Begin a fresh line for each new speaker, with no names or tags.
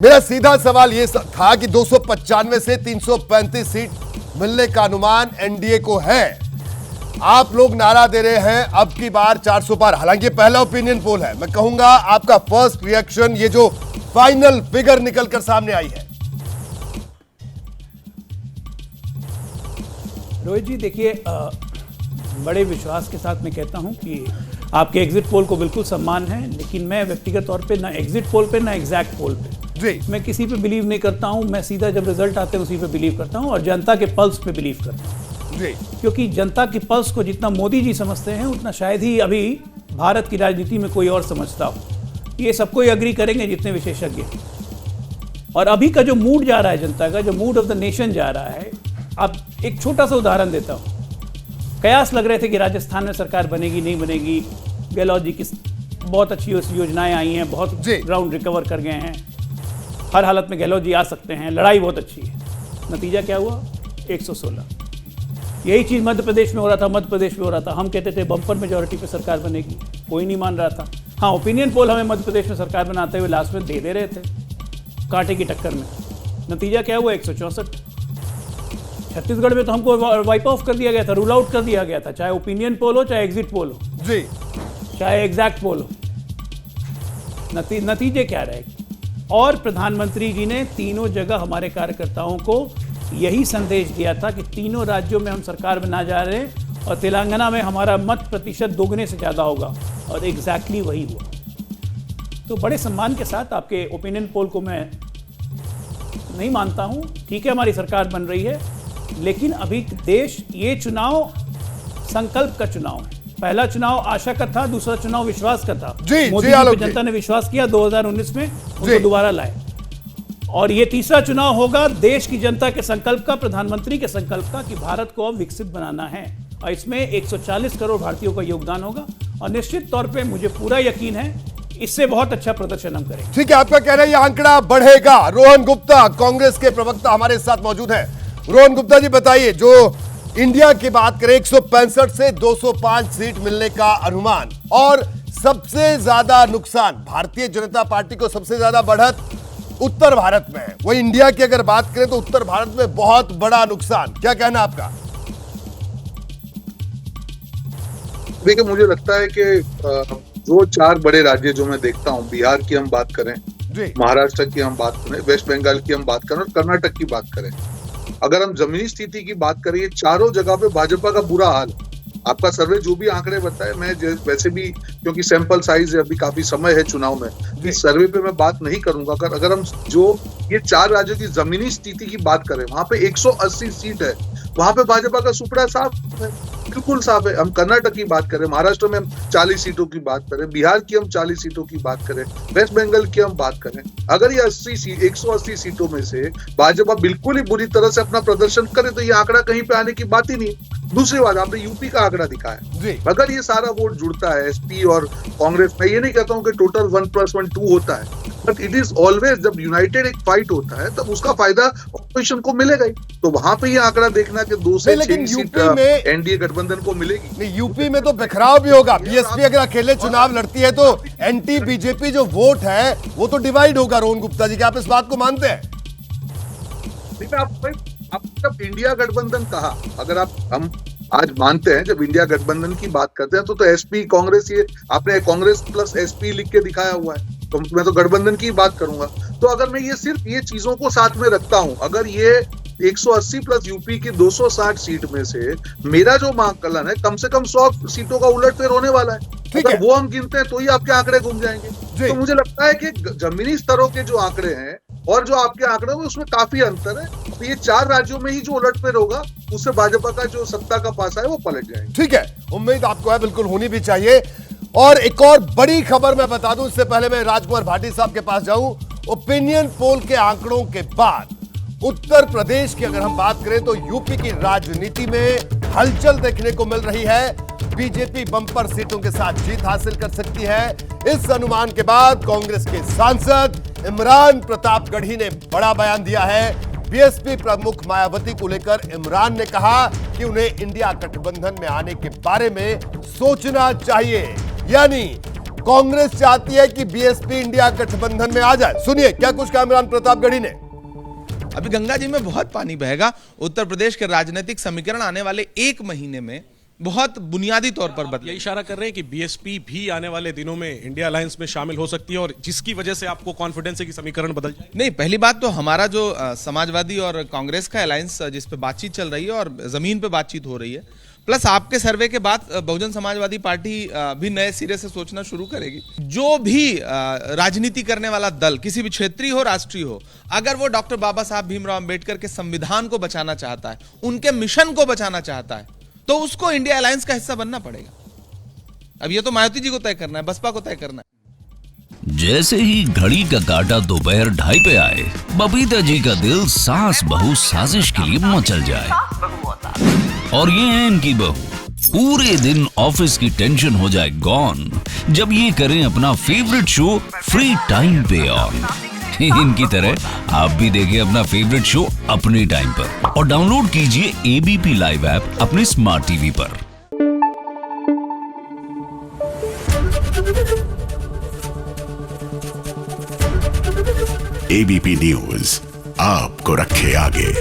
मेरा सीधा सवाल यह था कि 295 से 335 सीट मिलने का अनुमान एनडीए को है। आप लोग नारा दे रहे हैं अब की बार 400 पार। हालांकि पहला ओपिनियन पोल है, मैं कहूंगा आपका फर्स्ट रिएक्शन ये जो फाइनल फिगर निकलकर सामने आई है।
रोहित जी देखिए, बड़े विश्वास के साथ मैं कहता हूं कि आपके एग्जिट पोल को बिल्कुल सम्मान है, लेकिन मैं व्यक्तिगत तौर पे ना एग्जिट पोल पे ना एग्जैक्ट पोल पे मैं किसी पे बिलीव नहीं करता हूं। मैं सीधा जब रिजल्ट आते हैं उसी पे बिलीव करता हूं और जनता के पल्स पे बिलीव करता हूं, क्योंकि जनता की पल्स को जितना मोदी जी समझते हैं उतना शायद ही अभी भारत की राजनीति में कोई और समझता हो। ये सबको ही अग्री करेंगे जितने विशेषज्ञ। और अभी का जो मूड जा रहा है जनता का, जो मूड ऑफ द नेशन जा रहा है, अब एक छोटा सा उदाहरण देता हूँ। कयास लग रहे थे कि राजस्थान में सरकार बनेगी नहीं बनेगी। गहलोत जी की बहुत अच्छी योजनाएं आई हैं, बहुत ग्राउंड रिकवर कर गए हैं, हर हालत में गहलोत जी आ सकते हैं, लड़ाई बहुत अच्छी है। नतीजा क्या हुआ? 116। यही चीज़ मध्य प्रदेश में हो रहा था, मध्य प्रदेश में हो रहा था। हम कहते थे बम्पर मेजॉरिटी पे सरकार बनेगी, कोई नहीं मान रहा था। हाँ, ओपिनियन पोल हमें मध्य प्रदेश में सरकार बनाते हुए लास्ट में दे रहे थे कांटे की टक्कर में। नतीजा क्या हुआ? 164। छत्तीसगढ़ में तो हमको वाइप ऑफ कर दिया गया था, रूल आउट कर दिया गया था, चाहे ओपिनियन पोल हो, चाहे एग्जिट पोल हो,
जी,
चाहे एग्जैक्ट पोल हो। नतीजे क्या रहे? और प्रधानमंत्री जी ने तीनों जगह हमारे कार्यकर्ताओं को यही संदेश दिया था कि तीनों राज्यों में हम सरकार बना जा रहे हैं और तेलंगाना में हमारा मत प्रतिशत दोगुने से ज़्यादा होगा, और एग्जैक्टली वही हुआ। तो बड़े सम्मान के साथ आपके ओपिनियन पोल को मैं नहीं मानता हूं। ठीक है, हमारी सरकार बन रही है, लेकिन अभी देश, ये चुनाव संकल्प का चुनाव है। पहला चुनाव आशा का था, दूसरा चुनाव विश्वास का था। मोदी जी पे जनता ने विश्वास किया, 2019 में उनको दोबारा लाए। और ये तीसरा चुनाव होगा देश की जनता के संकल्प का, प्रधानमंत्री के संकल्प का, कि भारत को अब विकसित बनाना है। और इसमें 140 करोड़ भारतीयों का योगदान होगा, और निश्चित तौर पे मुझे पूरा यकीन है इससे बहुत अच्छा प्रदर्शन हम करेंगे।
ठीक है, आपका कहना है ये आंकड़ा बढ़ेगा। रोहन गुप्ता, कांग्रेस के प्रवक्ता, हमारे साथ मौजूद है। रोहन गुप्ता जी बताइए, जो इंडिया की बात करें 165 से 205 सीट मिलने का अनुमान, और सबसे ज्यादा नुकसान भारतीय जनता पार्टी को, सबसे ज्यादा बढ़त उत्तर भारत में है। वही इंडिया की अगर बात करें तो उत्तर भारत में बहुत बड़ा नुकसान। क्या कहना आपका?
देखिए, मुझे लगता है कि जो चार बड़े राज्य जो मैं देखता हूं, बिहार की हम बात करें, महाराष्ट्र की हम बात करें, वेस्ट बंगाल की हम बात करें और कर्नाटक की बात करें, अगर हम जमीनी स्थिति की बात करें, ये चारों जगह पे भाजपा का बुरा हाल। आपका सर्वे जो भी आंकड़े बताए, मैं वैसे भी, क्योंकि सैंपल साइज है, अभी काफी समय है चुनाव में, इस सर्वे पे मैं बात नहीं करूंगा। अगर हम जो ये चार राज्यों की जमीनी स्थिति की बात करें, वहां पे 180 सीट है, वहां पे भाजपा का सुपड़ा साफ है, बिल्कुल साफ है। हम कर्नाटक की बात करें, महाराष्ट्र में हम 40 सीटों की बात करें, बिहार की हम 40 सीटों की बात करें, वेस्ट बंगाल की हम बात करें, अगर ये 180 सीटों में से भाजपा बिल्कुल ही बुरी तरह से अपना प्रदर्शन करे तो ये आंकड़ा कहीं पे आने की बात ही नहीं। दूसरी बात, आपने यूपी का आंकड़ा दिखाया, अगर ये सारा वोट जुड़ता है एसपी और कांग्रेस, मैं ये नहीं कहता हूं कि टोटल 1+1 2 होता है, बट इट इज ऑलवेज, जब यूनाइटेड एक फाइट होता है तब उसका फायदा ऑपोजिशन को मिलेगा ही। तो वहां पे ये आंकड़ा देखना कि 2 से 6 सीट एनडीए गठबंधन को मिलेगी।
नहीं, यूपी में तो बिखराव भी होगा। बीएसपी अगर अकेले चुनाव लड़ती है तो एंटी बीजेपी जो वोट है वो तो डिवाइड होगा। रोहन गुप्ता जी, क्या आप इस बात को मानते हैं?
आप जब इंडिया गठबंधन कहा, अगर हम आज मानते हैं, जब इंडिया गठबंधन की बात करते हैं तो एसपी कांग्रेस, ये आपने कांग्रेस प्लस एसपी लिख के दिखाया हुआ है, तो मैं तो गठबंधन की बात करूंगा। तो अगर मैं ये सिर्फ ये चीजों को साथ में रखता हूं, अगर ये 180 प्लस यूपी की 260 सीट में से मेरा जो आकलन है, कम से कम 100 सीटों का उलटफेर होने वाला है। अगर वो हम गिनते हैं तो ही आपके आंकड़े घूम जाएंगे। तो मुझे लगता है कि जमीनी स्तरों के जो आंकड़े हैं और जो आपके आंकड़े हैं उसमें काफी अंतर है। तो ये चार राज्यों में ही जो उलटफेर होगा, उससे भाजपा का जो सत्ता का पासा है वो पलट जाएगा।
ठीक है, उम्मीद आपको है, बिल्कुल होनी भी चाहिए। और एक और बड़ी खबर मैं बता दूं, इससे पहले मैं राजकुमार भाटी साहब के पास जाऊं। ओपिनियन पोल के आंकड़ों के बाद उत्तर प्रदेश की अगर हम बात करें तो यूपी की राजनीति में हलचल देखने को मिल रही है। बीजेपी बम्पर सीटों के साथ जीत हासिल कर सकती है। इस अनुमान के बाद कांग्रेस के सांसद इमरान प्रतापगढ़ी ने बड़ा बयान दिया है। बीएसपी प्रमुख मायावती को लेकर इमरान ने कहा कि उन्हें इंडिया गठबंधन में आने के बारे में सोचना चाहिए। यानी कांग्रेस चाहती है कि बीएसपी इंडिया गठबंधन में आ जाए। सुनिए क्या कुछ कहा इमरान प्रतापगढ़ी ने।
अभी गंगा जी में बहुत पानी बहेगा। उत्तर प्रदेश के राजनीतिक समीकरण आने वाले 1 महीने में बहुत बुनियादी तौर पर बदले।
ये इशारा कर रहे हैं कि बीएसपी भी आने वाले दिनों में इंडिया अलायंस में शामिल हो सकती है और जिसकी वजह से आपको कॉन्फिडेंस है कि समीकरण बदल जाए।
नहीं, पहली बात तो हमारा जो समाजवादी और कांग्रेस का अलायंस जिस पे बातचीत चल रही है और जमीन पे बातचीत हो रही है, प्लस आपके सर्वे के बाद बहुजन समाजवादी पार्टी भी नए सिरे से सोचना शुरू करेगी। जो भी राजनीति करने वाला दल, किसी भी क्षेत्रीय हो राष्ट्रीय हो, अगर वो डॉक्टर बाबा साहब भीमराव अंबेडकर के संविधान को बचाना चाहता है, उनके मिशन को बचाना चाहता है, तो उसको इंडिया अलायंस का हिस्सा बनना पड़ेगा। अब ये तो मायावती जी को तय करना है, बसपा को तय करना है।
जैसे ही घड़ी का काटा दोपहर 2:30 पे आए, बबीता जी का दिल सास बहू साजिश के लिए मचल जाए। और ये है इनकी बहू, पूरे दिन ऑफिस की टेंशन हो जाए गॉन जब ये करें अपना फेवरेट शो फ्री टाइम पे ऑन। इनकी तरह आप भी देखिए अपना फेवरेट शो अपने टाइम पर और डाउनलोड कीजिए एबीपी लाइव ऐप अपने स्मार्ट टीवी पर।
एबीपी न्यूज आपको रखे आगे।